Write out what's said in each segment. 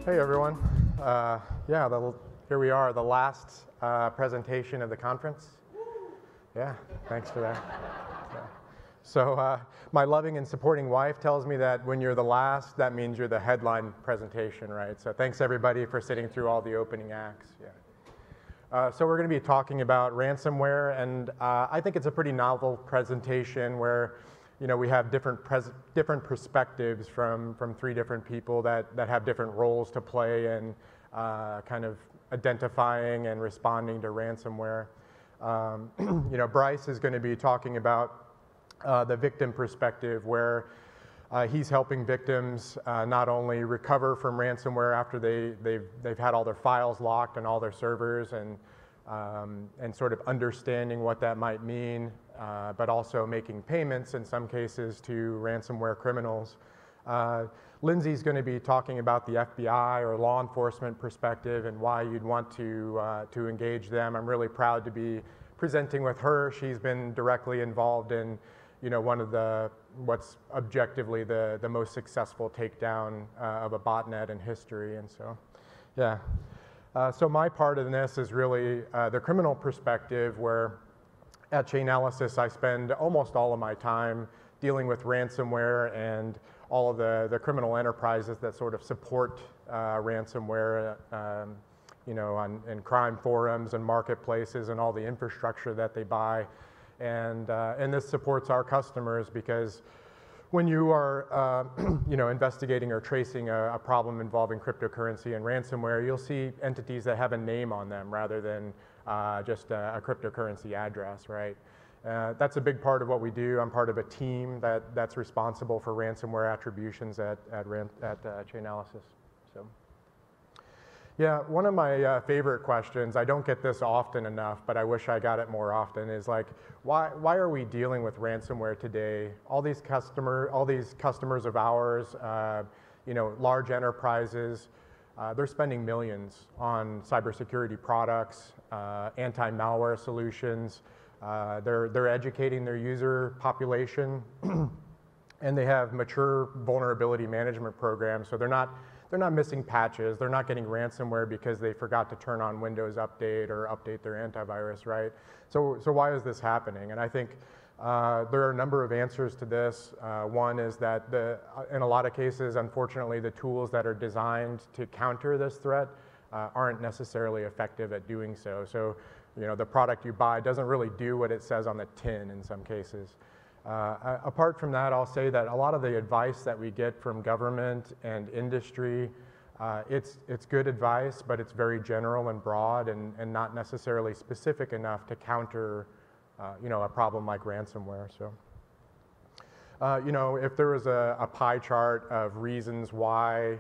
Hey everyone. Here we are, the last presentation of the conference. Yeah, thanks for that. So my loving and supporting wife tells me that when you're the last, that means you're the headline presentation, right? So thanks everybody for sitting through all the opening acts. Yeah. So we're going to be talking about ransomware, and I think it's a pretty novel presentation where we have different perspectives from three different people that have different roles to play in kind of identifying and responding to ransomware. Bryce is going to be talking about the victim perspective, where he's helping victims not only recover from ransomware after they've had all their files locked and all their servers, and sort of understanding what that might mean, but also making payments in some cases to ransomware criminals. Lindsey's going to be talking about the FBI or law enforcement perspective and why you'd want to engage them. I'm really proud to be presenting with her. She's been directly involved in one of what's objectively the most successful takedown of a botnet in history. And so, yeah. So my part of this is really the criminal perspective, where at Chainalysis I spend almost all of my time dealing with ransomware and all of the criminal enterprises that sort of support ransomware, in crime forums and marketplaces and all the infrastructure that they buy. And this supports our customers, because when you are investigating or tracing a problem involving cryptocurrency and ransomware, you'll see entities that have a name on them rather than just a cryptocurrency address, right? That's a big part of what we do. I'm part of a team that's responsible for ransomware attributions at Chainalysis. So, yeah, one of my favorite questions, I don't get this often enough, but I wish I got it more often, is like, why are we dealing with ransomware today? All these customers of ours, large enterprises, they're spending millions on cybersecurity products, anti-malware solutions. They're educating their user population, and they have mature vulnerability management programs. So they're not missing patches. They're not getting ransomware because they forgot to turn on Windows Update or update their antivirus, right? So why is this happening? And I think there are a number of answers to this. One is that in a lot of cases, unfortunately, the tools that are designed to counter this threat aren't necessarily effective at doing so. So, the product you buy doesn't really do what it says on the tin in some cases. Apart from that, I'll say that a lot of the advice that we get from government and industry, it's good advice, but it's very general and broad and not necessarily specific enough to counter a problem like ransomware. So, if there was a pie chart of reasons why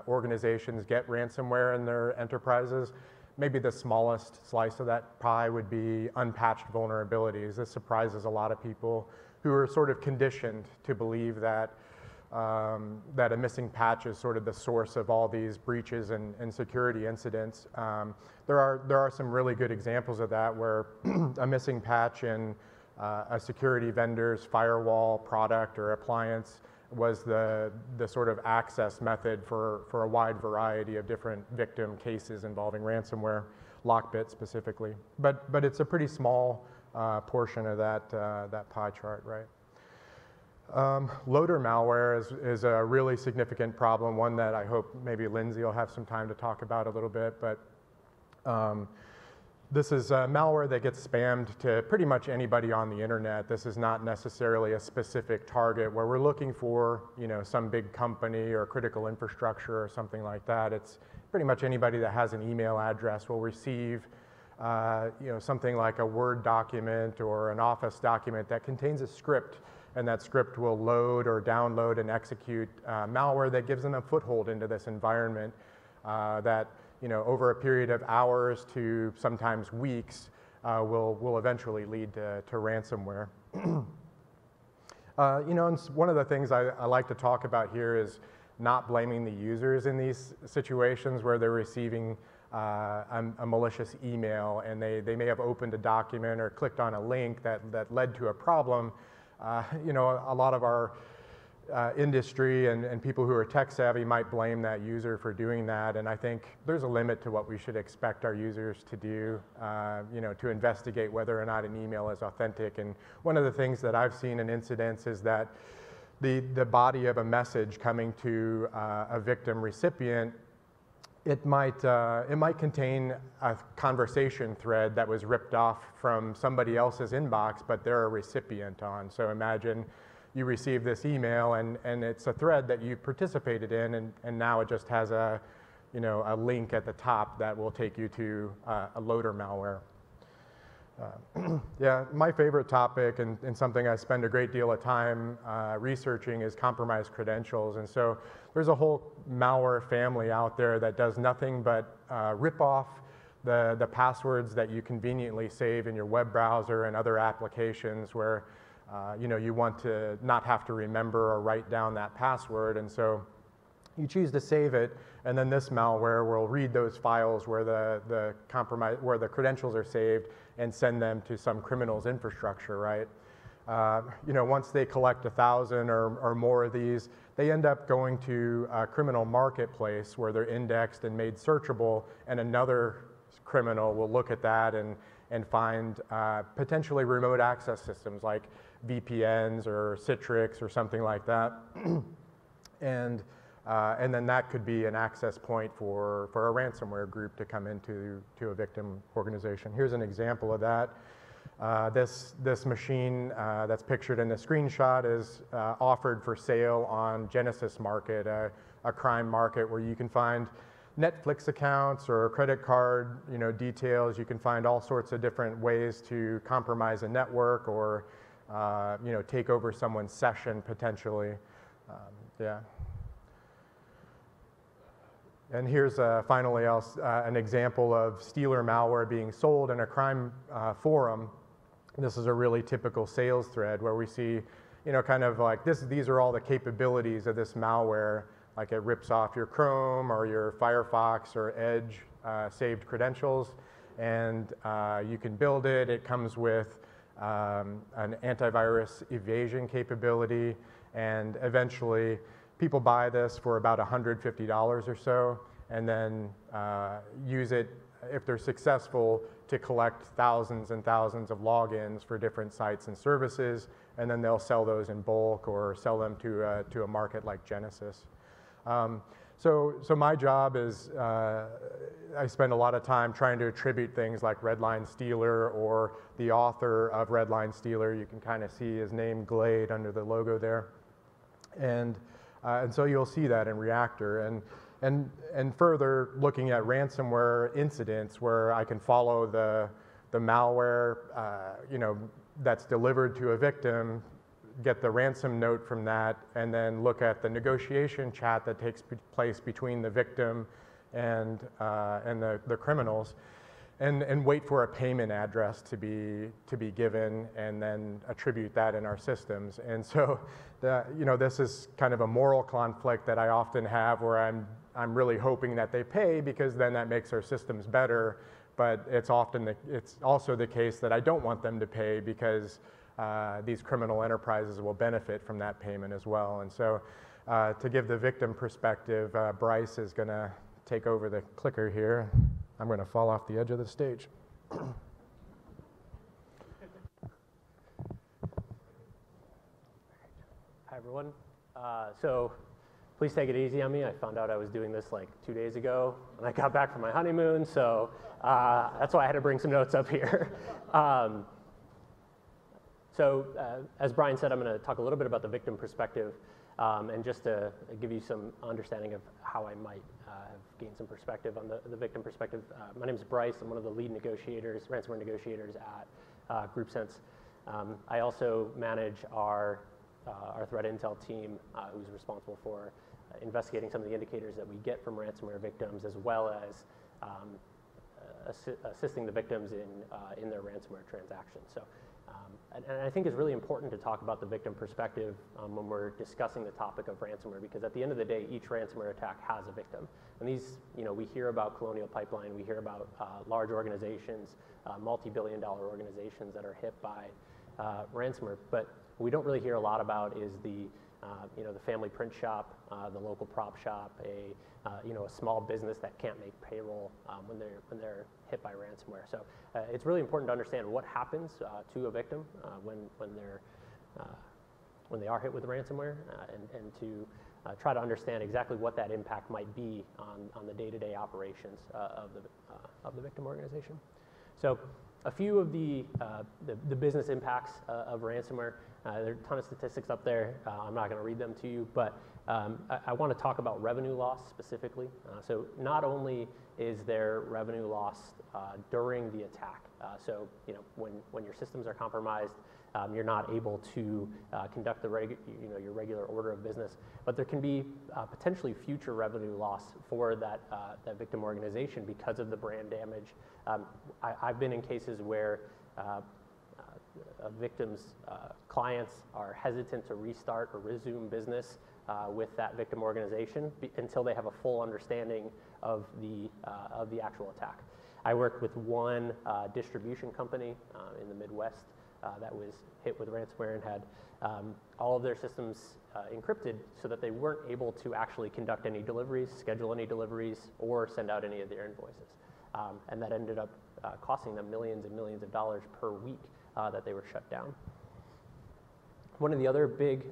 organizations get ransomware in their enterprises, maybe the smallest slice of that pie would be unpatched vulnerabilities. This surprises a lot of people who are sort of conditioned to believe that a missing patch is sort of the source of all these breaches and security incidents. There are some really good examples of that, where a missing patch in a security vendor's firewall product or appliance was the sort of access method for a wide variety of different victim cases involving ransomware, Lockbit specifically. But it's a pretty small portion of that pie chart, right? Loader malware is a really significant problem, one that I hope maybe Lindsey will have some time to talk about a little bit. But this is malware that gets spammed to pretty much anybody on the internet. This is not necessarily a specific target where we're looking for, some big company or critical infrastructure or something like that. It's pretty much anybody that has an email address will receive, something like a Word document or an Office document that contains a script, and that script will load or download and execute malware that gives them a foothold into this environment that, over a period of hours to sometimes weeks, will eventually lead to ransomware. And one of the things I like to talk about here is not blaming the users in these situations where they're receiving a malicious email, and they may have opened a document or clicked on a link that led to a problem. A lot of our industry and people who are tech savvy might blame that user for doing that, and I think there's a limit to what we should expect our users to do, to investigate whether or not an email is authentic. And one of the things that I've seen in incidents is that the body of a message coming to a victim recipient, it might contain a conversation thread that was ripped off from somebody else's inbox, but they're a recipient on. So imagine you receive this email and it's a thread that you participated in, and now it just has a link at the top that will take you to a loader malware. Yeah, my favorite topic and something I spend a great deal of time researching is compromised credentials. And so there's a whole malware family out there that does nothing but rip off the passwords that you conveniently save in your web browser and other applications where you want to not have to remember or write down that password. And so you choose to save it, and then this malware will read those files where where the credentials are saved and send them to some criminal's infrastructure, right? Once they collect 1,000 or more of these, they end up going to a criminal marketplace where they're indexed and made searchable, and another criminal will look at that and find potentially remote access systems like VPNs or Citrix or something like that. And then that could be an access point for a ransomware group to come into a victim organization. Here's an example of that. This machine that's pictured in the screenshot is offered for sale on Genesis Market, a crime market where you can find Netflix accounts or credit card details. You can find all sorts of different ways to compromise a network or take over someone's session potentially. Yeah. And here's finally an example of stealer malware being sold in a crime forum. This is a really typical sales thread where we see, kind of like these are all the capabilities of this malware. Like it rips off your Chrome or your Firefox or Edge saved credentials, and you can build it. It comes with an antivirus evasion capability, and eventually people buy this for about $150 or so, and then use it, if they're successful, to collect thousands and thousands of logins for different sites and services, and then they'll sell those in bulk or sell them to a market like Genesis. So my job is, I spend a lot of time trying to attribute things like Redline Stealer or the author of Redline Stealer. You can kind of see his name Glade under the logo there. And so you'll see that in Reactor. And further, looking at ransomware incidents where I can follow the malware that's delivered to a victim, get the ransom note from that, and then look at the negotiation chat that takes place between the victim and the criminals, and wait for a payment address to be given, and then attribute that in our systems. And so, this is kind of a moral conflict that I often have, where I'm really hoping that they pay because then that makes our systems better. But it's also the case that I don't want them to pay because these criminal enterprises will benefit from that payment as well. And so, to give the victim perspective, Bryce is going to take over the clicker here. I'm going to fall off the edge of the stage. Hi, everyone. So please take it easy on me. I found out I was doing this like 2 days ago, and I got back from my honeymoon, so that's why I had to bring some notes up here. As Brian said, I'm going to talk a little bit about the victim perspective, and just to give you some understanding of how I might have gained some perspective on the victim perspective. My name is Bryce. I'm one of the lead negotiators, ransomware negotiators at Groupsense. I also manage our threat intel team, who's responsible for investigating some of the indicators that we get from ransomware victims, as well as assisting the victims in their ransomware transactions. So, and I think it's really important to talk about the victim perspective when we're discussing the topic of ransomware, because at the end of the day, each ransomware attack has a victim. And these, we hear about Colonial Pipeline, we hear about large organizations, multi-billion-dollar organizations that are hit by ransomware, but what we don't really hear a lot about is the the family print shop, the local prop shop, a small business that can't make payroll when they're hit by ransomware. So it's really important to understand what happens to a victim when they are hit with ransomware, and to try to understand exactly what that impact might be on the day-to-day operations of the victim organization. So a few of the business impacts of ransomware. There are a ton of statistics up there. I'm not going to read them to you, but I want to talk about revenue loss specifically. So not only is there revenue loss during the attack, so when your systems are compromised, you're not able to conduct your regular order of business, but there can be potentially future revenue loss for that victim organization because of the brand damage. I've been in cases where a victim's clients are hesitant to restart or resume business with that victim organization until they have a full understanding of the actual attack. I worked with one distribution company in the Midwest that was hit with ransomware and had all of their systems encrypted so that they weren't able to actually conduct any deliveries, schedule any deliveries, or send out any of their invoices. And that ended up costing them millions and millions of dollars per week that they were shut down. One of the other big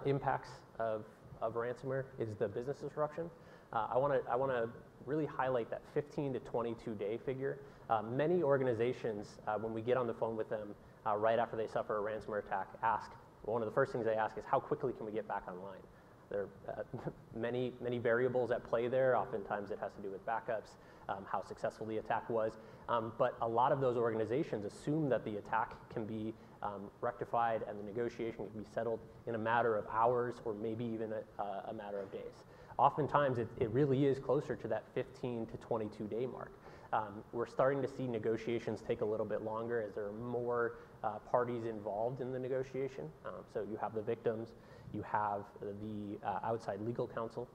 impacts of ransomware is the business disruption. I want to really highlight that 15 to 22 day figure. Many organizations, when we get on the phone with them right after they suffer a ransomware attack, one of the first things they ask is, how quickly can we get back online? There are many variables at play there. Oftentimes it has to do with backups, how successful the attack was. But a lot of those organizations assume that the attack can be rectified and the negotiation can be settled in a matter of hours or maybe even a matter of days. Oftentimes it really is closer to that 15 to 22 day mark. We're starting to see negotiations take a little bit longer as there are more parties involved in the negotiation. So you have the victims, you have the outside legal counsel,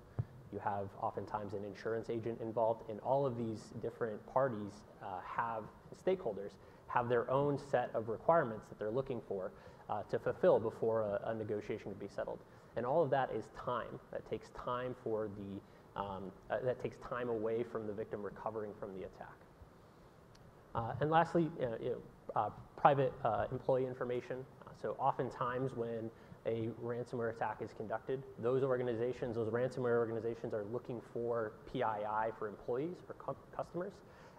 you have oftentimes an insurance agent involved, and all of these different parties stakeholders have their own set of requirements that they're looking for to fulfill before a negotiation can be settled. And all of that is time. That takes time that takes time away from the victim recovering from the attack. And lastly, private employee information. So oftentimes when a ransomware attack is conducted, those ransomware organizations are looking for PII for employees or customers,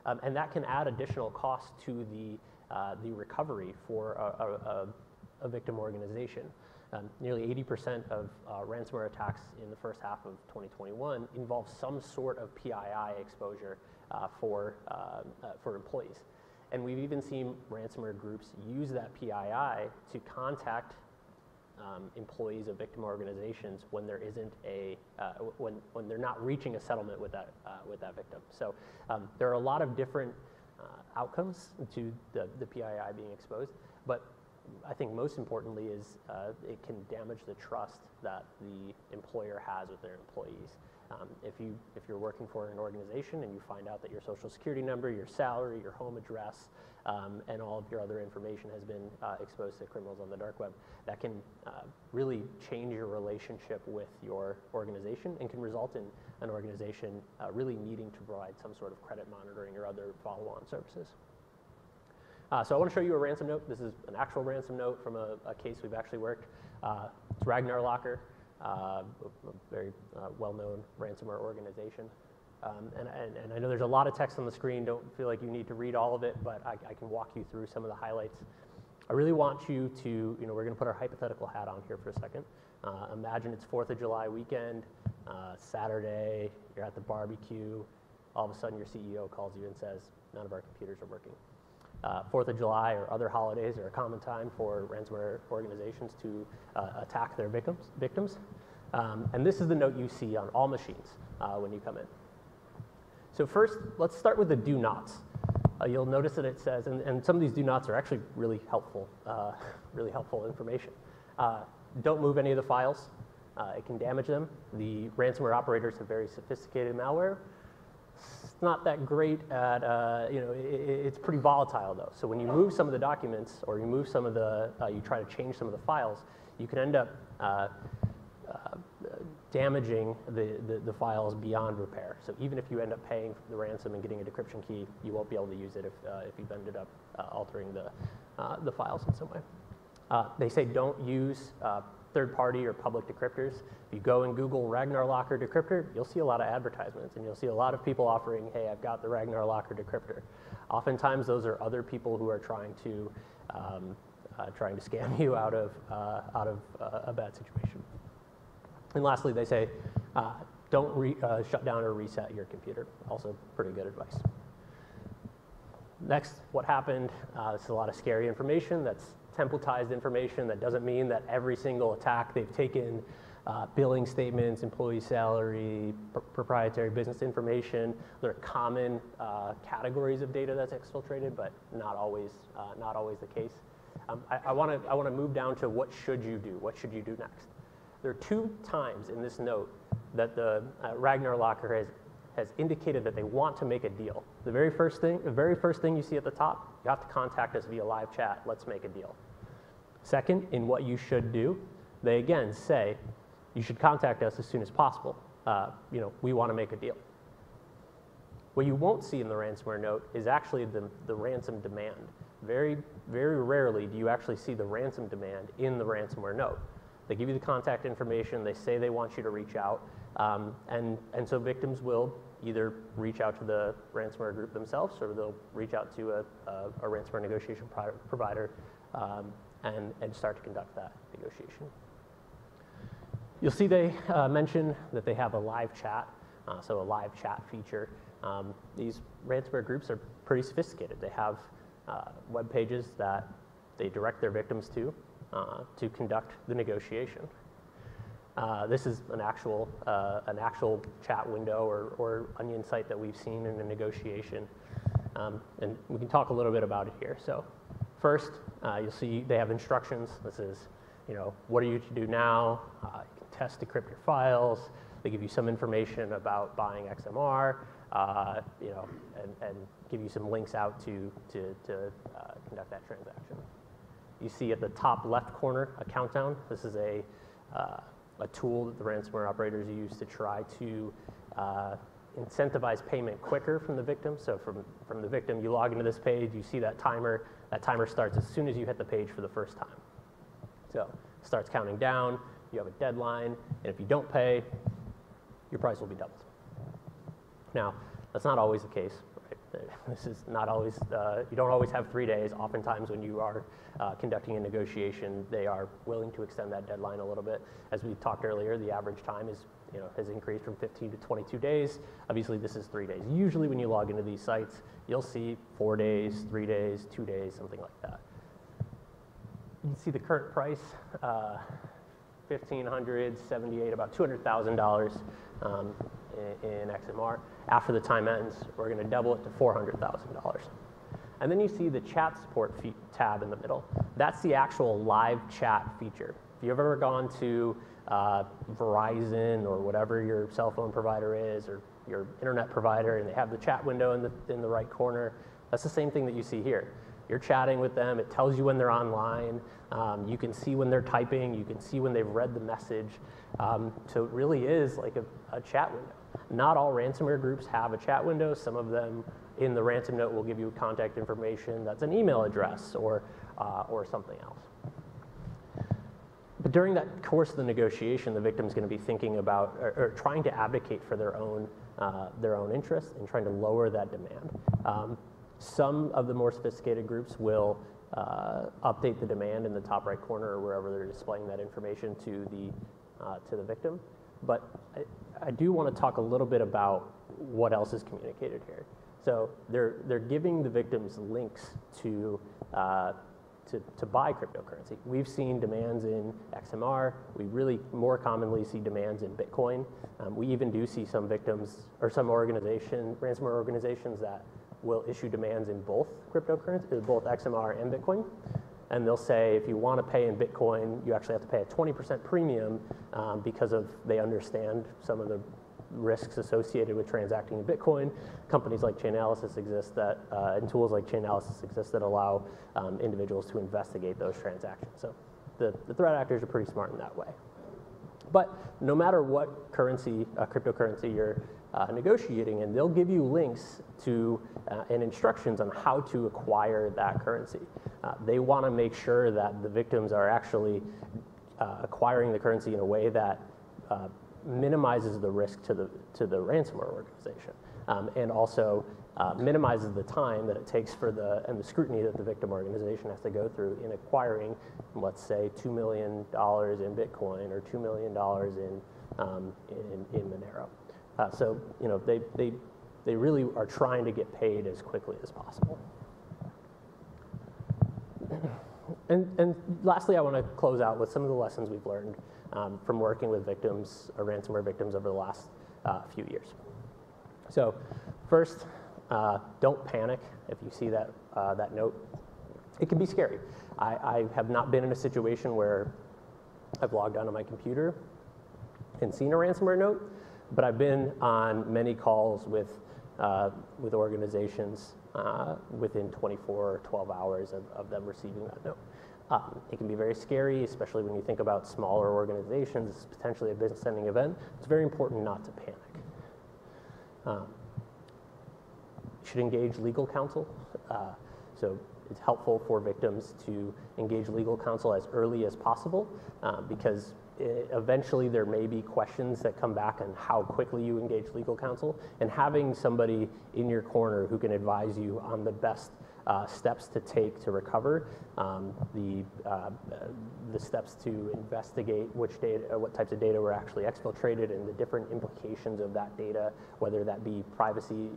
and that can add additional cost to the recovery for a victim organization. Nearly 80% of ransomware attacks in the first half of 2021 involve some sort of PII exposure for employees. And we've even seen ransomware groups use that PII to contact employees of victim organizations when there isn't when they're not reaching a settlement with that victim. So there are a lot of different outcomes to the PII being exposed, but I think most importantly is it can damage the trust that the employer has with their employees. If you're working for an organization and you find out that your social security number, your salary, your home address, and all of your other information has been exposed to criminals on the dark web, that can really change your relationship with your organization and can result in an organization really needing to provide some sort of credit monitoring or other follow-on services. So I want to show you a ransom note. This is an actual ransom note from a case we've actually worked. It's Ragnar Locker, a very well-known ransomware organization. And I know there's a lot of text on the screen. Don't feel like you need to read all of it, but I can walk you through some of the highlights. I really want you to, we're going to put our hypothetical hat on here for a second. Imagine it's 4th of July weekend, Saturday, you're at the barbecue. All of a sudden your CEO calls you and says, none of our computers are working. 4th of July or other holidays are a common time for ransomware organizations to attack their victims. And this is the note you see on all machines when you come in. So first, let's start with the do nots. You'll notice that it says, and some of these do nots are actually really helpful information. Don't move any of the files. It can damage them. The ransomware operators have very sophisticated malware. It's not that great at, it's pretty volatile though. So when you move some of the documents or you move some of the, you try to change some of the files, you can end up damaging the files beyond repair. So even if you end up paying the ransom and getting a decryption key, you won't be able to use it if you've ended up altering the files in some way. They say don't use third-party or public decryptors. If you go and Google Ragnar Locker decryptor, you'll see a lot of advertisements, and you'll see a lot of people offering, hey, I've got the Ragnar Locker decryptor. Oftentimes, those are other people who are trying to scam you out of a bad situation. And lastly, they say, don't shut down or reset your computer. Also pretty good advice. Next, what happened? This is a lot of scary information. That's templatized information. That doesn't mean that every single attack they've taken billing statements, employee salary, proprietary business information. There are common categories of data that's exfiltrated, but not always the case. I want to move down to what should you do? What should you do next? There are 2 times in this note that the Ragnar Locker has indicated that they want to make a deal. The very first thing you see at the top, you have to contact us via live chat. Let's make a deal. Second, in what you should do, they again say you should contact us as soon as possible. We want to make a deal. What you won't see in the ransomware note is actually the ransom demand. Very, very rarely do you actually see the ransom demand in the ransomware note. They give you the contact information. They say they want you to reach out. And so victims will either reach out to the ransomware group themselves, or they'll reach out to a ransomware negotiation provider and start to conduct that negotiation. You'll see they mention that they have a live chat, so a live chat feature. These ransomware groups are pretty sophisticated. They have web pages that they direct their victims to conduct the negotiation. This is an actual chat window or onion site that we've seen in a negotiation, and we can talk a little bit about it here. So first, you'll see they have instructions. This is, what are you to do now? You can test decrypt your files. They give you some information about buying XMR, and give you some links out to conduct that transaction. You see at the top left corner a countdown. This is a tool that the ransomware operators use to try to incentivize payment quicker from the victim. So from the victim, you log into this page, you see that timer. That timer starts as soon as you hit the page for the first time. So it starts counting down. You have a deadline, and if you don't pay, your price will be doubled. Now, that's not always the case. Right? This is not always, you don't always have 3 days. Oftentimes when you are conducting a negotiation, they are willing to extend that deadline a little bit. As we talked earlier, the average time is, has increased from 15 to 22 days. Obviously, this is 3 days. Usually when you log into these sites, you'll see 4 days, 3 days, 2 days, something like that. You can see the current price, $1,578, about $200,000 in XMR. After the time ends, we're going to double it to $400,000. And then you see the chat support tab in the middle. That's the actual live chat feature. If you've ever gone to Verizon or whatever your cell phone provider is, or your internet provider, and they have the chat window in the right corner, that's the same thing that you see here. You're chatting with them. It tells you when they're online. You can see when they're typing. You can see when they've read the message. So it really is like a chat window. Not all ransomware groups have a chat window. Some of them in the ransom note will give you contact information that's an email address or something else. But during that course of the negotiation, the victim's going to be thinking about or trying to advocate for their own interests and trying to lower that demand. Some of the more sophisticated groups will update the demand in the top right corner or wherever they're displaying that information to the victim. But I do want to talk a little bit about what else is communicated here. So they're giving the victims links to buy cryptocurrency. We've seen demands in XMR. We really more commonly see demands in Bitcoin. We even do see some victims or some ransomware organizations that will issue demands in both cryptocurrency, both XMR and Bitcoin. And they'll say if you want to pay in Bitcoin, you actually have to pay a 20% premium because they understand some of the risks associated with transacting in Bitcoin. Companies like Chainalysis exist and tools like Chainalysis exist that allow individuals to investigate those transactions. So the threat actors are pretty smart in that way. But no matter what currency, cryptocurrency you're negotiating in, they'll give you links to and instructions on how to acquire that currency. They want to make sure that the victims are actually acquiring the currency in a way that minimizes the risk to the ransomware organization, and also minimizes the time that it takes for the scrutiny that the victim organization has to go through in acquiring, let's say, $2 million in Bitcoin or $2 million in Monero. So they really are trying to get paid as quickly as possible. And lastly, I want to close out with some of the lessons we've learned from working with victims, or ransomware victims, over the last few years. So first, don't panic if you see that note. It can be scary. I have not been in a situation where I've logged onto my computer and seen a ransomware note, but I've been on many calls with organizations within 24 or 12 hours of them receiving that note. It can be very scary, especially when you think about smaller organizations. It's potentially a business-ending event. It's very important not to panic. You should engage legal counsel. So it's helpful for victims to engage legal counsel as early as possible, because eventually there may be questions that come back on how quickly you engage legal counsel, and having somebody in your corner who can advise you on the best steps to take to recover, the steps to investigate what types of data were actually exfiltrated, and the different implications of that data, whether that be privacy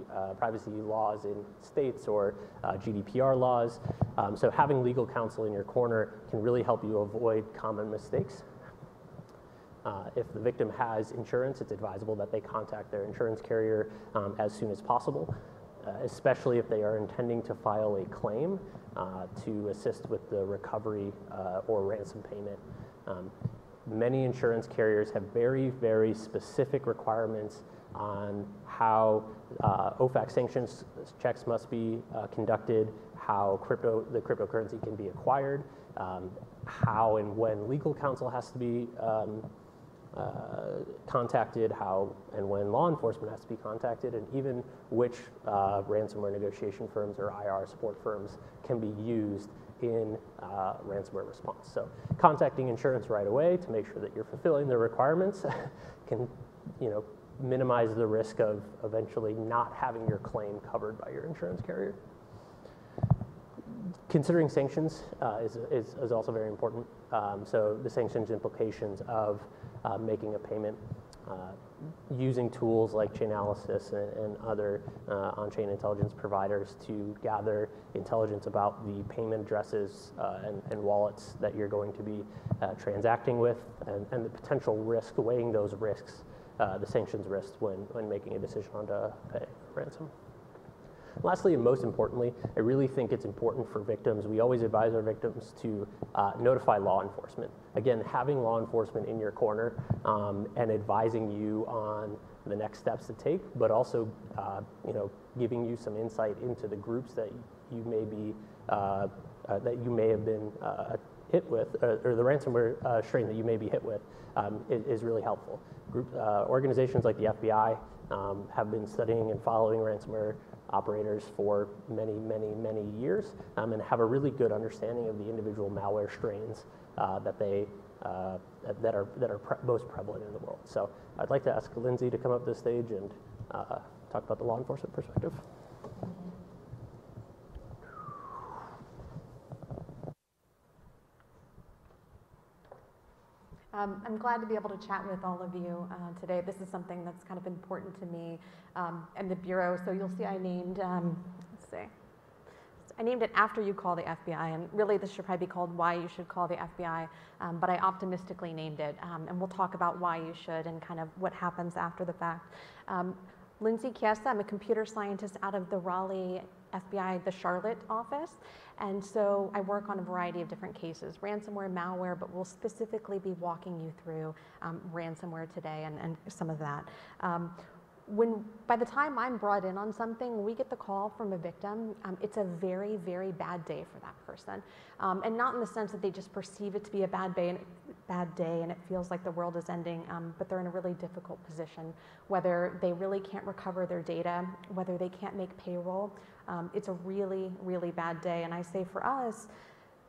laws in states or GDPR laws. So having legal counsel in your corner can really help you avoid common mistakes. If the victim has insurance, it's advisable that they contact their insurance carrier as soon as possible, especially if they are intending to file a claim to assist with the recovery or ransom payment. Many insurance carriers have very, very specific requirements on how OFAC sanctions checks must be conducted, how the cryptocurrency can be acquired, how and when legal counsel has to be contacted, how and when law enforcement has to be contacted, and even which ransomware negotiation firms or IR support firms can be used in ransomware response. So contacting insurance right away to make sure that you're fulfilling the requirements can, minimize the risk of eventually not having your claim covered by your insurance carrier. Considering sanctions is also very important. So the sanctions implications of making a payment, using tools like Chainalysis and other on-chain intelligence providers to gather intelligence about the payment addresses and wallets that you're going to be transacting with, and the potential risk, weighing those risks, the sanctions risks when making a decision on to pay ransom. Lastly, and most importantly, I really think it's important for victims. We always advise our victims to notify law enforcement. Again, having law enforcement in your corner and advising you on the next steps to take, but also, giving you some insight into the groups that you may be that you may have been hit with, or the ransomware strain that you may be hit with, is really helpful. Organizations like the FBI have been studying and following ransomware operators for many, many, many years, and have a really good understanding of the individual malware strains that are most prevalent in the world. So I'd like to ask Lindsey to come up to the stage and talk about the law enforcement perspective. I'm glad to be able to chat with all of you today. This is something that's kind of important to me and the Bureau. So you'll see I named, I named it after you call the FBI, and really this should probably be called Why You Should Call the FBI, but I optimistically named it, and we'll talk about why you should and kind of what happens after the fact. Lindsey Chiesa, I'm a computer scientist out of the Raleigh FBI, the Charlotte office, and so I work on a variety of different cases, ransomware, malware, but we'll specifically be walking you through ransomware today and some of that. By the time I'm brought in on something, when we get the call from a victim, it's a very, very bad day for that person. And not in the sense that they just perceive it to be a bad day and it feels like the world is ending, but they're in a really difficult position, whether they really can't recover their data, whether they can't make payroll. It's a really, really bad day. And I say for us,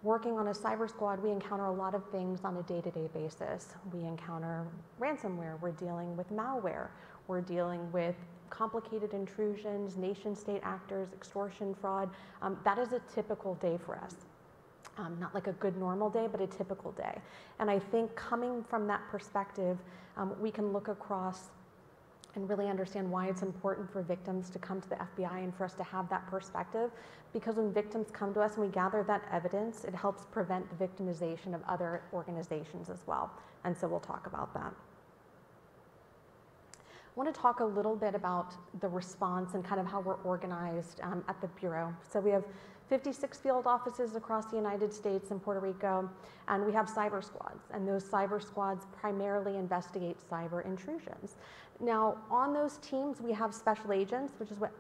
working on a cyber squad, we encounter a lot of things on a day-to-day basis. We encounter ransomware, we're dealing with malware, we're dealing with complicated intrusions, nation-state actors, extortion, fraud. That is a typical day for us. Not like a good normal day, but a typical day. And I think coming from that perspective, we can look across and really understand why it's important for victims to come to the FBI and for us to have that perspective. Because when victims come to us and we gather that evidence, it helps prevent the victimization of other organizations as well. And so we'll talk about that. I want to talk a little bit about the response and kind of how we're organized at the Bureau. So we have 56 field offices across the United States and Puerto Rico, and we have cyber squads, and those cyber squads primarily investigate cyber intrusions. Now, on those teams, we have special agents, which is what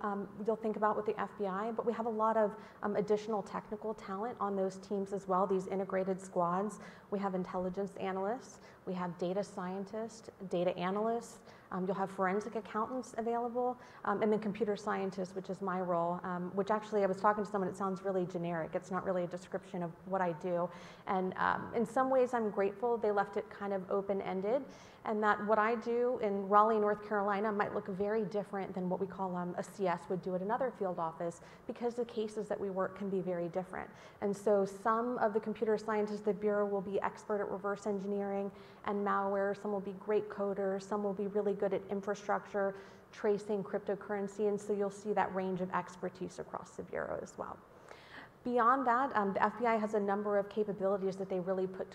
you'll think about with the FBI, but we have a lot of additional technical talent on those teams as well, these integrated squads. We have intelligence analysts, we have data scientists, data analysts, you'll have forensic accountants available, and then computer scientists, which is my role, which actually I was talking to someone, it sounds really generic. It's not really a description of what I do. And in some ways I'm grateful they left it kind of open-ended, and that what I do in Raleigh, North Carolina might look very different than what we call a CS would do at another field office, because the cases that we work can be very different. And so some of the computer scientists at the Bureau will be expert at reverse engineering and malware, some will be great coders, some will be really good at infrastructure, tracing, cryptocurrency, and so you'll see that range of expertise across the Bureau as well. Beyond that, the FBI has a number of capabilities that they really put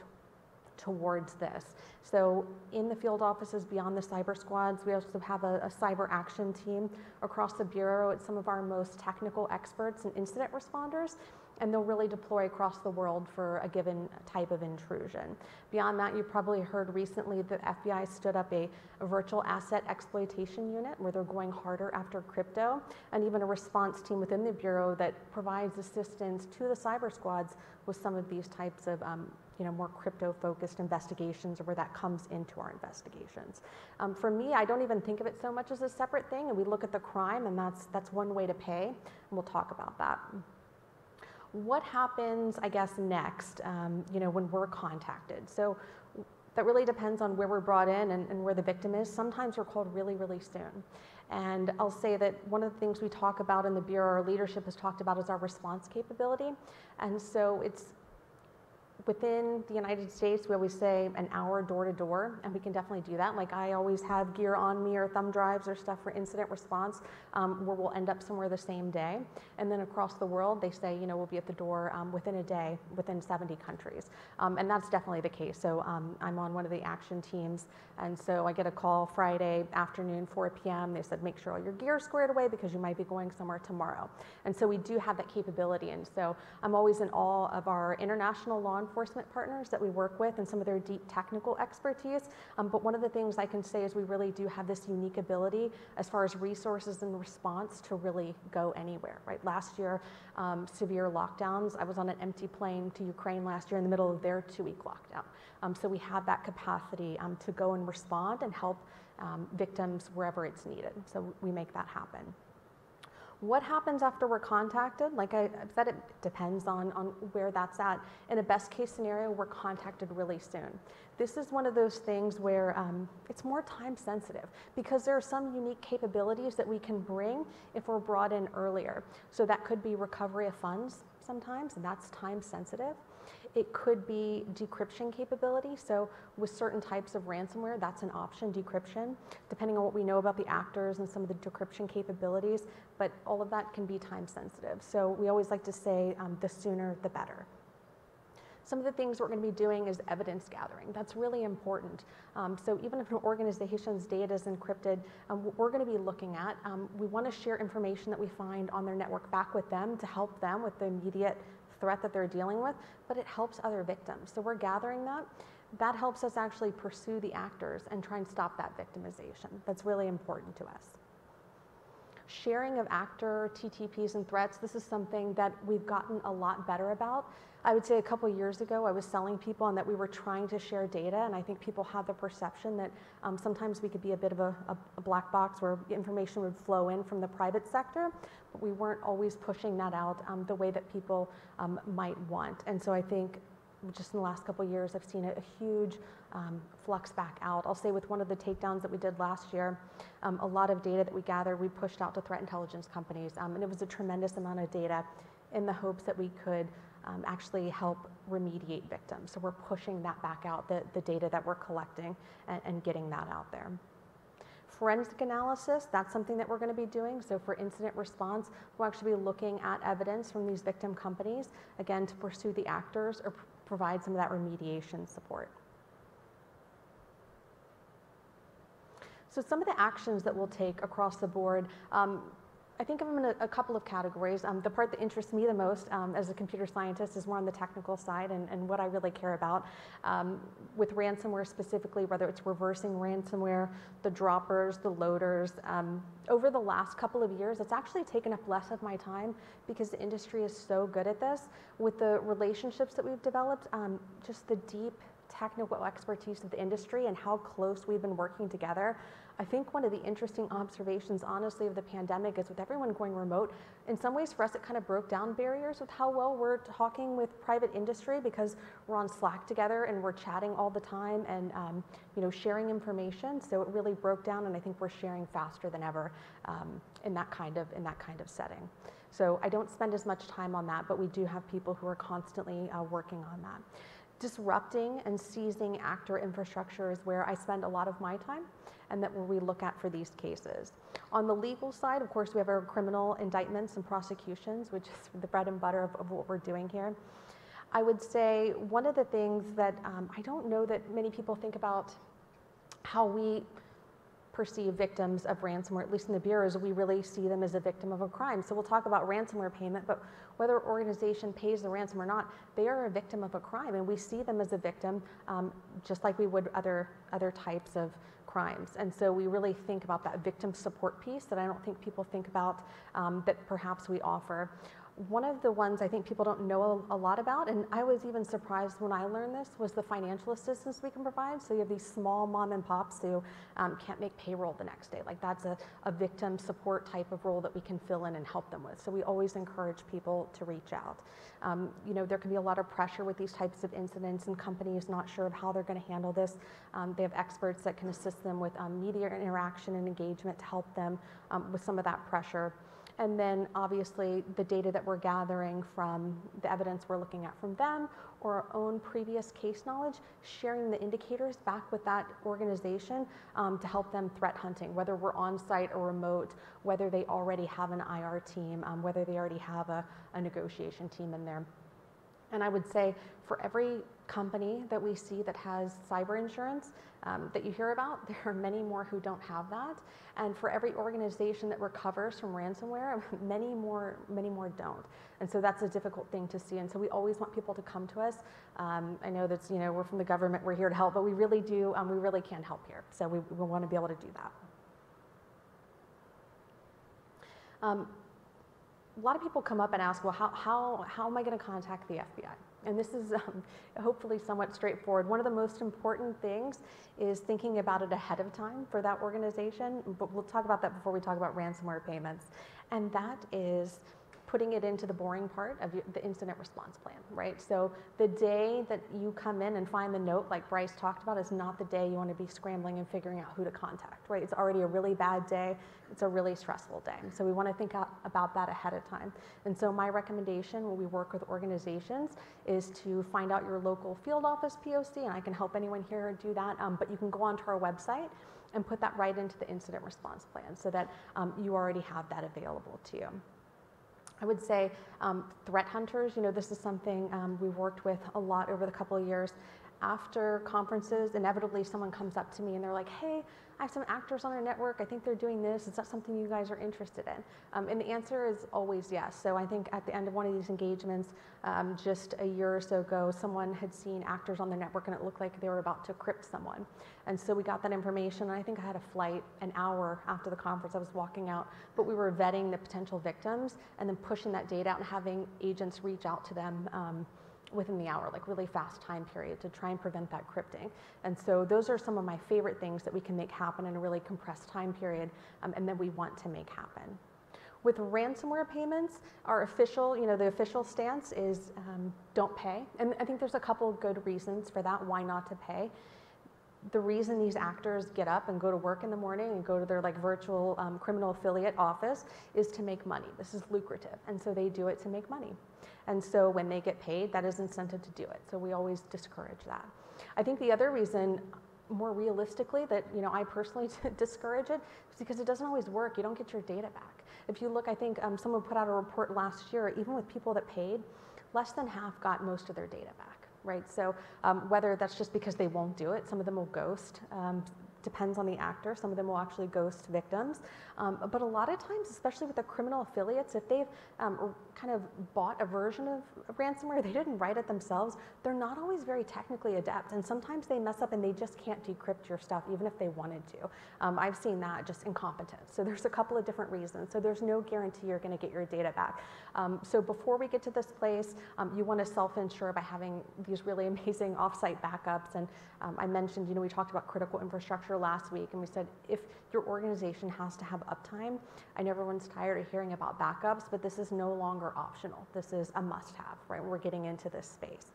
towards this. So in the field offices beyond the cyber squads, we also have a cyber action team across the Bureau. It's some of our most technical experts and incident responders, and they'll really deploy across the world for a given type of intrusion. Beyond that, you probably heard recently that FBI stood up a virtual asset exploitation unit where they're going harder after crypto, and even a response team within the Bureau that provides assistance to the cyber squads with some of these types of more crypto-focused investigations, or where that comes into our investigations. For me, I don't even think of it so much as a separate thing, and we look at the crime, and that's one way to pay, and we'll talk about that. What happens, I guess, next, when we're contacted? So that really depends on where we're brought in and where the victim is. Sometimes we're called really, really soon. And I'll say that one of the things we talk about in the Bureau, our leadership has talked about, is our response capability. And so it's within the United States, we always say an hour door to door, and we can definitely do that. Like, I always have gear on me or thumb drives or stuff for incident response, where we'll end up somewhere the same day. And then across the world, they say, we'll be at the door within a day, within 70 countries. And that's definitely the case. So I'm on one of the action teams, and so I get a call Friday afternoon, 4 p.m. They said, make sure all your gear is squared away because you might be going somewhere tomorrow. And so we do have that capability. And so I'm always in awe of our international law enforcement partners that we work with and some of their deep technical expertise. But one of the things I can say is we really do have this unique ability as far as resources and response to really go anywhere, right? Last year, severe lockdowns. I was on an empty plane to Ukraine last year in the middle of their 2-week lockdown. So we have that capacity to go and respond and help victims wherever it's needed. So we make that happen. What happens after we're contacted? Like I said, it depends on where that's at. In a best case scenario, we're contacted really soon. This is one of those things where it's more time sensitive, because there are some unique capabilities that we can bring if we're brought in earlier. So that could be recovery of funds sometimes, and that's time sensitive. It could be decryption capability. So with certain types of ransomware, that's an option, decryption, depending on what we know about the actors and some of the decryption capabilities, but all of that can be time sensitive. So we always like to say the sooner, the better. Some of the things we're going to be doing is evidence gathering. That's really important. So even if an organization's data is encrypted, what we're going to be looking at, we want to share information that we find on their network back with them to help them with the immediate threat that they're dealing with, but it helps other victims. So we're gathering that. That helps us actually pursue the actors and try and stop that victimization. That's really important to us. Sharing of actor TTPs and threats, this is something that we've gotten a lot better about. I would say a couple years ago, I was selling people and that we were trying to share data, and I think people have the perception that sometimes we could be a bit of a black box where information would flow in from the private sector, but we weren't always pushing that out the way that people might want. And so I think just in the last couple of years, I've seen a huge flux back out. I'll say with one of the takedowns that we did last year, a lot of data that we gathered, we pushed out to threat intelligence companies, and it was a tremendous amount of data in the hopes that we could actually help remediate victims. So we're pushing that back out, the data that we're collecting and getting that out there. Forensic analysis, that's something that we're going to be doing. So for incident response, we'll actually be looking at evidence from these victim companies, again, to pursue the actors or provide some of that remediation support. So some of the actions that we'll take across the board, I think of them in a couple of categories. The part that interests me the most as a computer scientist is more on the technical side and what I really care about. With ransomware specifically, whether it's reversing ransomware, the droppers, the loaders, over the last couple of years, it's actually taken up less of my time because the industry is so good at this. With the relationships that we've developed, just the deep technical expertise of the industry and how close we've been working together. I think one of the interesting observations, honestly, of the pandemic is with everyone going remote, in some ways for us it kind of broke down barriers with how well we're talking with private industry because we're on Slack together and we're chatting all the time and sharing information. So it really broke down, and I think we're sharing faster than ever in that kind of setting. So I don't spend as much time on that, but we do have people who are constantly working on that. Disrupting and seizing actor infrastructure is where I spend a lot of my time, and that where we look at for these cases. On the legal side, of course, we have our criminal indictments and prosecutions, which is the bread and butter of what we're doing here. I would say one of the things that I don't know that many people think about how we perceive victims of ransomware, at least in the bureaus, we really see them as a victim of a crime. So we'll talk about ransomware payment, but whether an organization pays the ransom or not, they are a victim of a crime, and we see them as a victim just like we would other types of crimes. And so we really think about that victim support piece that I don't think people think about that perhaps we offer. One of the ones I think people don't know a lot about, and I was even surprised when I learned this, was the financial assistance we can provide. So you have these small mom and pops who can't make payroll the next day. Like that's a victim support type of role that we can fill in and help them with. So we always encourage people to reach out. There can be a lot of pressure with these types of incidents and companies not sure of how they're going to handle this. They have experts that can assist them with media interaction and engagement to help them with some of that pressure. And then obviously the data that we're gathering from the evidence we're looking at from them or our own previous case knowledge, sharing the indicators back with that organization to help them threat hunting, whether we're on site or remote, whether they already have an IR team, whether they already have a negotiation team in there. And I would say for every company that we see that has cyber insurance that you hear about, there are many more who don't have that. And for every organization that recovers from ransomware, many more don't. And so that's a difficult thing to see. And so we always want people to come to us. I know that's, we're from the government, we're here to help, but we really do, we really can help here. So we want to be able to do that. A lot of people come up and ask, well, how am I going to contact the FBI? And this is hopefully somewhat straightforward. One of the most important things is thinking about it ahead of time for that organization, but we'll talk about that before we talk about ransomware payments. And that is putting it into the boring part of the incident response plan, right? So the day that you come in and find the note, like Bryce talked about, is not the day you want to be scrambling and figuring out who to contact, right? It's already a really bad day. It's a really stressful day. So we want to think about that ahead of time. And so my recommendation when we work with organizations is to find out your local field office POC, and I can help anyone here do that, but you can go onto our website and put that right into the incident response plan so that you already have that available to you. I would say threat hunters, this is something we've worked with a lot over the couple of years. After conferences, inevitably someone comes up to me and they're like, hey, I have some actors on our network, I think they're doing this, is that something you guys are interested in? And the answer is always yes. So I think at the end of one of these engagements, just a year or so ago, someone had seen actors on their network and it looked like they were about to crypt someone. And so we got that information, and I think I had a flight an hour after the conference. I was walking out, but we were vetting the potential victims and then pushing that data out and having agents reach out to them within the hour, like really fast time period to try and prevent that crypting. And so those are some of my favorite things that we can make happen in a really compressed time period, and that we want to make happen. With ransomware payments, our official, the official stance is don't pay. And I think there's a couple of good reasons for that, why not to pay. The reason these actors get up and go to work in the morning and go to their virtual criminal affiliate office is to make money. This is lucrative, and so they do it to make money. And so when they get paid, that is incentive to do it. So we always discourage that. I think the other reason, more realistically, that I personally discourage it is because it doesn't always work. You don't get your data back. If you look, I think someone put out a report last year, even with people that paid, less than half got most of their data back. Right, so whether that's just because they won't do it, some of them will ghost, depends on the actor, some of them will actually ghost victims, but a lot of times, especially with the criminal affiliates, if they've kind of bought a version of ransomware, they didn't write it themselves, they're not always very technically adept, and sometimes they mess up and they just can't decrypt your stuff even if they wanted to. I've seen that, just incompetence. So there's a couple of different reasons, so there's no guarantee you're going to get your data back. So before we get to this place, you want to self-insure by having these really amazing offsite backups, and I mentioned, we talked about critical infrastructure last week, and we said if your organization has to have uptime, I know everyone's tired of hearing about backups, but this is no longer optional. This is a must-have, right? We're getting into this space.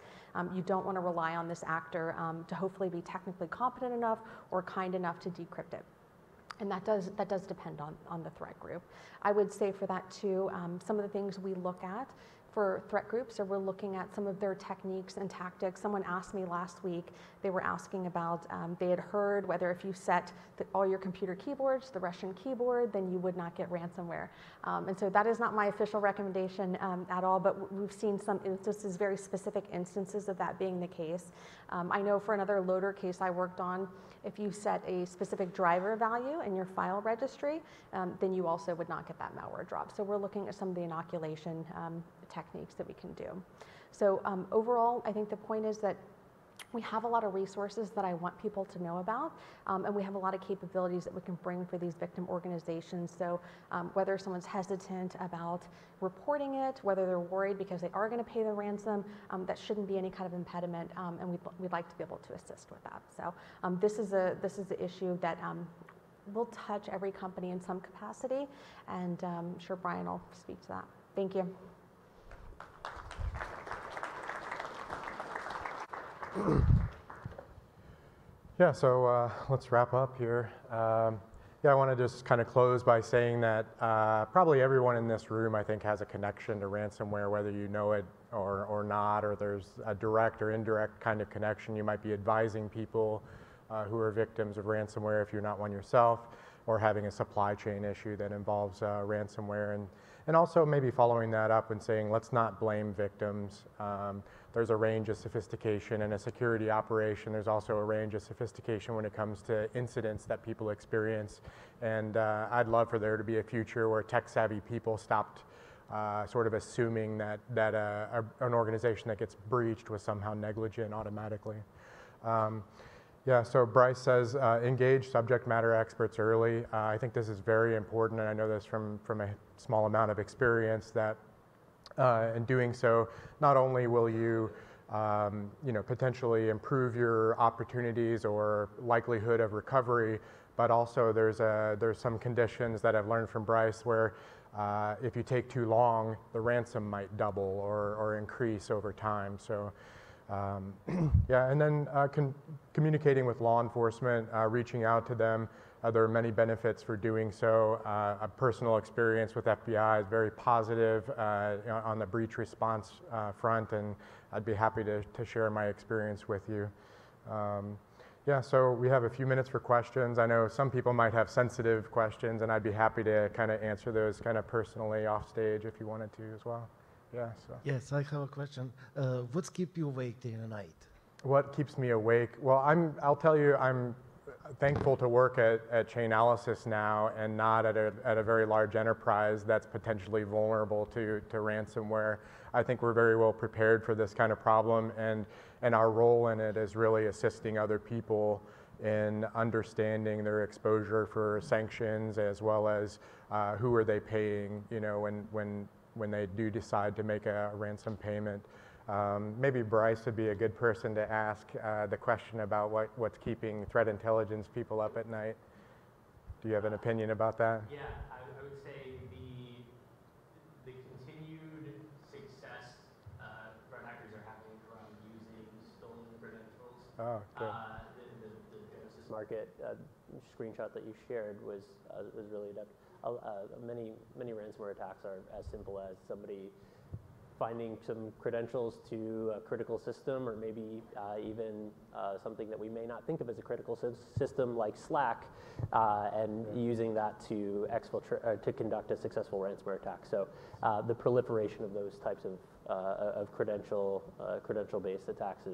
You don't want to rely on this actor to hopefully be technically competent enough or kind enough to decrypt it. And that does depend on the threat group. I would say for that too, some of the things we look at for threat groups, or we're looking at some of their techniques and tactics. Someone asked me last week, they were asking about, they had heard whether if you set all your computer keyboards, the Russian keyboard, then you would not get ransomware. And so that is not my official recommendation at all, but we've seen some instances, very specific instances of that being the case. I know for another loader case I worked on, if you set a specific driver value in your file registry, then you also would not get that malware drop. So we're looking at some of the inoculation techniques that we can do. So overall, I think the point is that we have a lot of resources that I want people to know about, and we have a lot of capabilities that we can bring for these victim organizations. So whether someone's hesitant about reporting it, whether they're worried because they are going to pay the ransom, that shouldn't be any kind of impediment, and we'd like to be able to assist with that. So this is an issue that will touch every company in some capacity, and I'm sure Brian will speak to that. Thank you. Yeah, so let's wrap up here. Yeah, I want to just kind of close by saying that probably everyone in this room, I think, has a connection to ransomware, whether you know it or not, or there's a direct or indirect kind of connection. You might be advising people who are victims of ransomware if you're not one yourself, or having a supply chain issue that involves ransomware. And also maybe following that up and saying, let's not blame victims. There's a range of sophistication in a security operation. There's also a range of sophistication when it comes to incidents that people experience. And I'd love for there to be a future where tech-savvy people stopped sort of assuming that an organization that gets breached was somehow negligent automatically. Yeah, so Bryce says, engage subject matter experts early. I think this is very important, and I know this from a small amount of experience that in doing so, not only will you, potentially improve your opportunities or likelihood of recovery, but also there's some conditions that I've learned from Bryce where if you take too long, the ransom might double or increase over time. So. Yeah, and then communicating with law enforcement, reaching out to them. There are many benefits for doing so. A personal experience with FBI is very positive on the breach response front, and I'd be happy to share my experience with you. Yeah, so we have a few minutes for questions. I know some people might have sensitive questions, and I'd be happy to kind of answer those kind of personally off stage if you wanted to as well. Yeah, so. Yes, I have a question. What keeps you awake day and night? What keeps me awake? Well, I'll tell you, thankful to work at Chainalysis now and not at a very large enterprise that's potentially vulnerable to ransomware. I think we're very well prepared for this kind of problem, and our role in it is really assisting other people in understanding their exposure for sanctions, as well as who are they paying, you know, when they do decide to make a ransom payment. Maybe Bryce would be a good person to ask the question about what's keeping threat intelligence people up at night. Do you have an opinion about that? Yeah, I would say the continued success threat hackers are having from using stolen credentials. Oh, good. The Genesis market screenshot that you shared was really adept. Many ransomware attacks are as simple as somebody finding some credentials to a critical system, or maybe even something that we may not think of as a critical system like Slack, and using that to to conduct a successful ransomware attack. So the proliferation of those types of credential-based attacks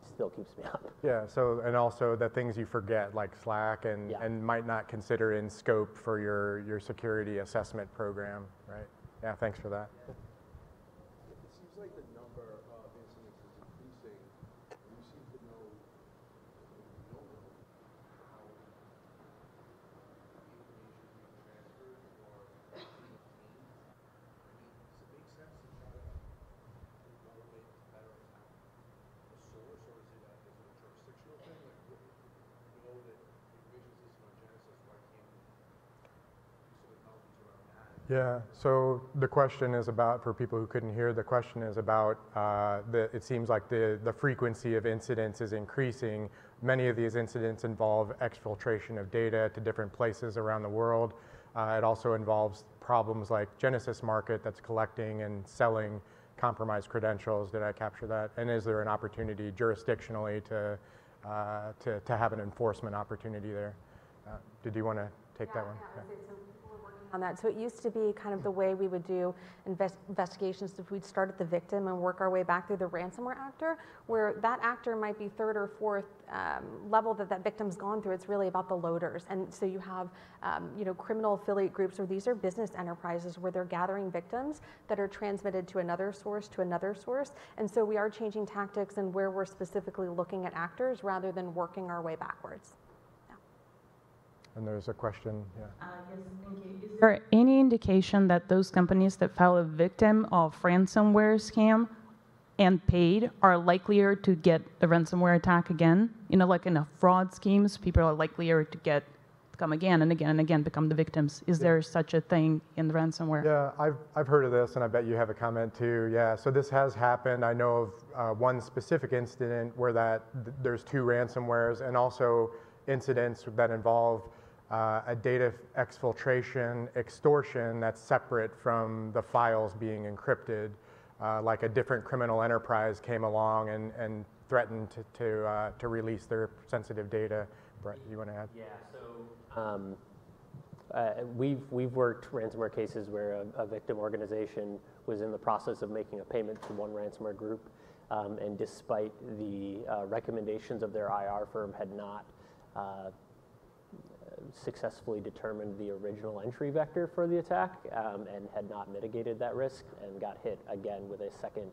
still keeps me up. Yeah, so, and also the things you forget, like Slack, and might not consider in scope for your security assessment program, right? Yeah, thanks for that. It seems like the number of incidents is increasing, and you seem to know, you don't know how the information is being transferred or being obtained. I mean, does it make sense to try to develop it to better attack the source, or is it a jurisdictional thing? Like, you know that the information system on Genesis, why can't you do some intelligence around that? Yeah, so the question is about, for people who couldn't hear, the question is about, it seems like the frequency of incidents is increasing. Many of these incidents involve exfiltration of data to different places around the world. It also involves problems like Genesis Market that's collecting and selling compromised credentials. Did I capture that? And is there an opportunity jurisdictionally to have an enforcement opportunity there? Did you want to take that one? Yeah. On that. So it used to be kind of the way we would do investigations. If we'd start at the victim and work our way back through the ransomware actor, where that actor might be third or fourth level that victim's gone through. It's really about the loaders. And so you have criminal affiliate groups, or these are business enterprises where they're gathering victims that are transmitted to another source. And so we are changing tactics and where we're specifically looking at actors rather than working our way backwards. And there's a question, yeah. Yes, thank you. Is there any indication that those companies that fell a victim of ransomware scam and paid are likelier to get the ransomware attack again? You know, like in a fraud schemes, people are likelier to come again and again and again, become the victims. Is there such a thing in the ransomware? Yeah, I've heard of this, and I bet you have a comment too. Yeah, so this has happened. I know of one specific incident where there's two ransomwares, and also incidents that involve a data exfiltration, extortion that's separate from the files being encrypted. Like a different criminal enterprise came along and threatened to release their sensitive data. Brett, you want to add? Yeah, so we've worked ransomware cases where a victim organization was in the process of making a payment to one ransomware group, and despite the recommendations of their IR firm, had not successfly determined the original entry vector for the attack, and had not mitigated that risk, and got hit again with a second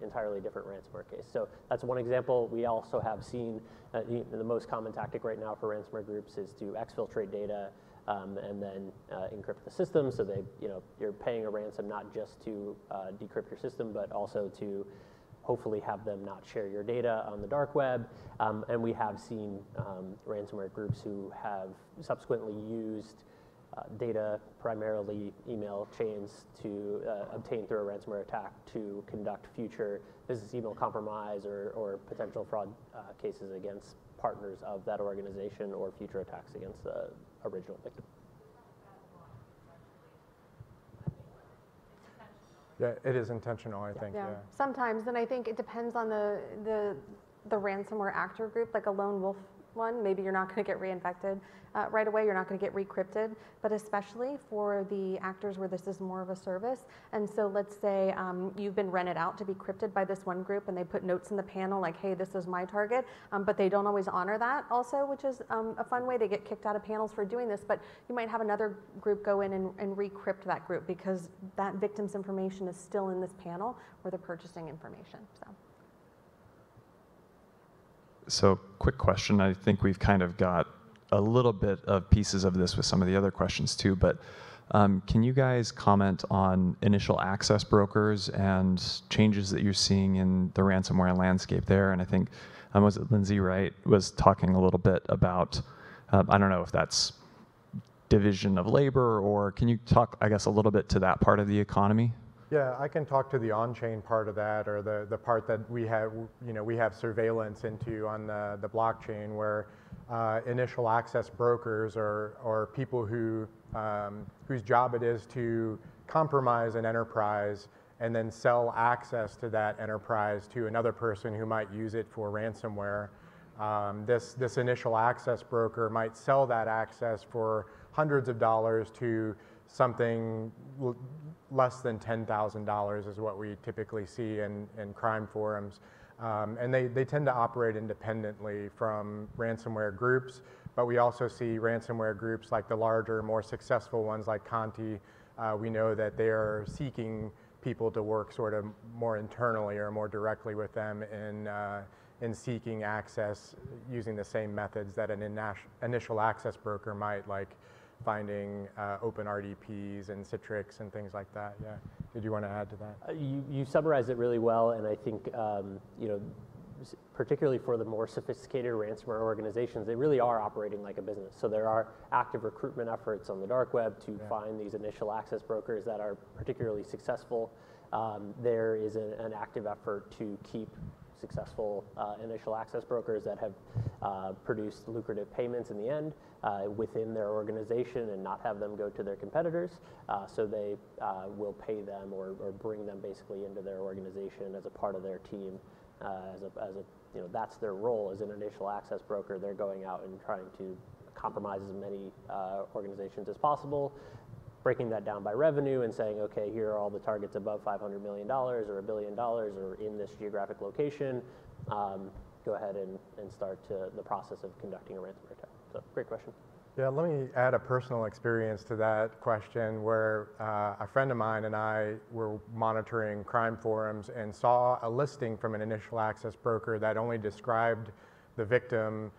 entirely different ransomware case. So that's one example. We also have seen the most common tactic right now for ransomware groups is to exfiltrate data and then encrypt the system. So you're paying a ransom not just to decrypt your system, but also to hopefully have them not share your data on the dark web. And we have seen ransomware groups who have subsequently used data, primarily email chains, to obtain through a ransomware attack to conduct future business email compromise or potential fraud cases against partners of that organization, or future attacks against the original victim. Yeah, it is intentional, I think. Yeah, sometimes, and I think it depends on the ransomware actor group. Like a lone wolf one, maybe you're not going to get reinfected right away, you're not going to get recrypted, but especially for the actors where this is more of a service. And so let's say you've been rented out to be crypted by this one group and they put notes in the panel like, hey, this is my target, but they don't always honor that also, which is a fun way. They get kicked out of panels for doing this, but you might have another group go in and recrypt that group because that victim's information is still in this panel where they're purchasing information. So quick question. I think we've kind of got a little bit of pieces of this with some of the other questions too, but can you guys comment on initial access brokers and changes that you're seeing in the ransomware landscape there? And I think, was it Lindsey, right, was talking a little bit about, I don't know if that's division of labor, or can you talk, I guess, a little bit to that part of the economy? Yeah, I can talk to the on-chain part of that, or the part that we have, we have surveillance into on the blockchain, where initial access brokers or people who whose job it is to compromise an enterprise and then sell access to that enterprise to another person who might use it for ransomware. This initial access broker might sell that access for hundreds of dollars to something less than $10,000 is what we typically see in crime forums. And they tend to operate independently from ransomware groups, but we also see ransomware groups like the larger, more successful ones like Conti. We know that they are seeking people to work sort of more internally or more directly with them in seeking access using the same methods that an initial access broker might, like finding open RDPs and Citrix and things like that. Yeah. Did you want to add to that? You summarized it really well, and I think particularly for the more sophisticated ransomware organizations, they really are operating like a business. So there are active recruitment efforts on the dark web to find these initial access brokers that are particularly successful. There is an active effort to keep successful initial access brokers that have produced lucrative payments in the end within their organization and not have them go to their competitors. So they will pay them or bring them basically into their organization as a part of their team. That's their role as an initial access broker. They're going out and trying to compromise as many organizations as possible, breaking that down by revenue and saying, okay, here are all the targets above $500 million or $1 billion or in this geographic location. Go ahead and start the process of conducting a ransomware attack. So, great question. Yeah, let me add a personal experience to that question where a friend of mine and I were monitoring crime forums and saw a listing from an initial access broker that only described the victim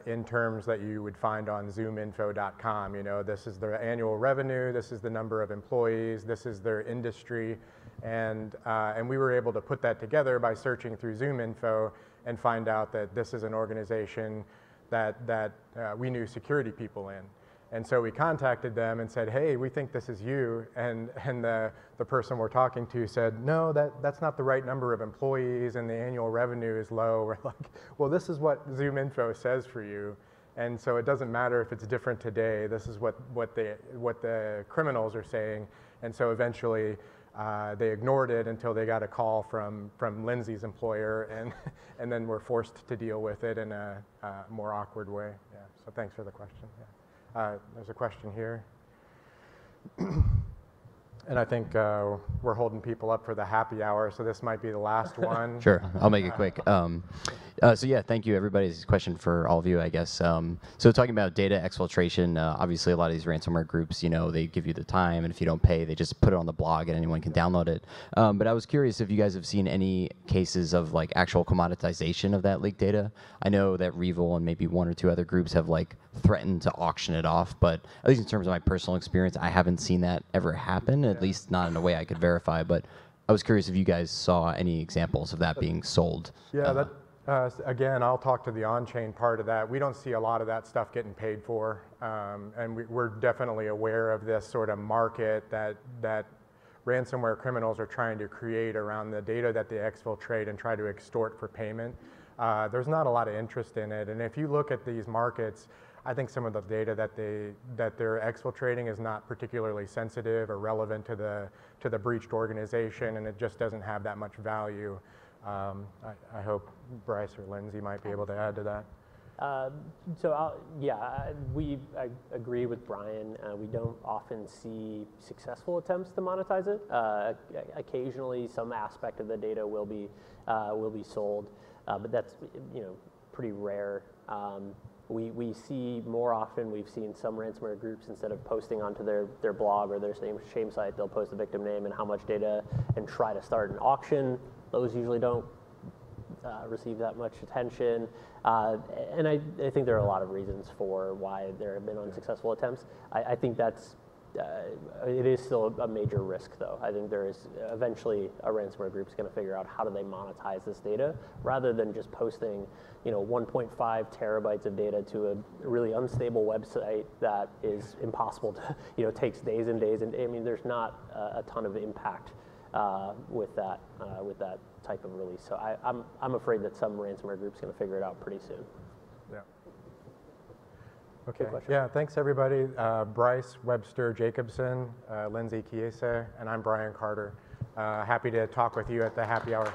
in terms that you would find on zoominfo.com. This is their annual revenue, this is the number of employees, this is their industry, and we were able to put that together by searching through ZoomInfo and find out that this is an organization that we knew security people in. And so we contacted them and said, hey, we think this is you. And the person we're talking to said, no, that's not the right number of employees and the annual revenue is low. We're like, well, this is what ZoomInfo says for you. And so it doesn't matter if it's different today. This is what the criminals are saying. And so eventually they ignored it until they got a call from Lindsey's employer, and then were forced to deal with it in a more awkward way. Yeah. So thanks for the question. Yeah. There's a question here. And I think we're holding people up for the happy hour, so this might be the last one. Sure, I'll make it quick. So yeah, thank you everybody. This is a question for all of you, I guess. So talking about data exfiltration, obviously a lot of these ransomware groups, they give you the time, and if you don't pay, they just put it on the blog and anyone can download it. But I was curious if you guys have seen any cases of like actual commoditization of that leaked data. I know that Revil and maybe one or two other groups have like threatened to auction it off, but at least in terms of my personal experience, I haven't seen that ever happen, at least not in a way I could verify. But I was curious if you guys saw any examples of that being sold. Yeah, again, I'll talk to the on-chain part of that. We don't see a lot of that stuff getting paid for, and we're definitely aware of this sort of market that ransomware criminals are trying to create around the data that they exfiltrate and try to extort for payment. There's not a lot of interest in it, and if you look at these markets, I think some of the data that they're exfiltrating is not particularly sensitive or relevant to the breached organization, and it just doesn't have that much value. I hope Bryce or Lindsey might be able to add to that. I agree with Brian. We don't often see successful attempts to monetize it. Occasionally, some aspect of the data will be sold, but that's pretty rare. We see more often. We've seen some ransomware groups, instead of posting onto their blog or their shame site, they'll post the victim name and how much data and try to start an auction. Those usually don't receive that much attention, and I think there are a lot of reasons for why there have been unsuccessful attempts. I think it is still a major risk, though. I think there is eventually a ransomware group is going to figure out how do they monetize this data, rather than just posting 1.5 terabytes of data to a really unstable website that is impossible to takes days and days, and I mean there's not a ton of impact with that type of release. So I'm afraid that some ransomware group's going to figure it out pretty soon. Yeah. Okay. question. Yeah. Thanks everybody. Bryce Webster Jacobson, Lindsey Chiesa, and I'm Brian Carter. Happy to talk with you at the happy hour.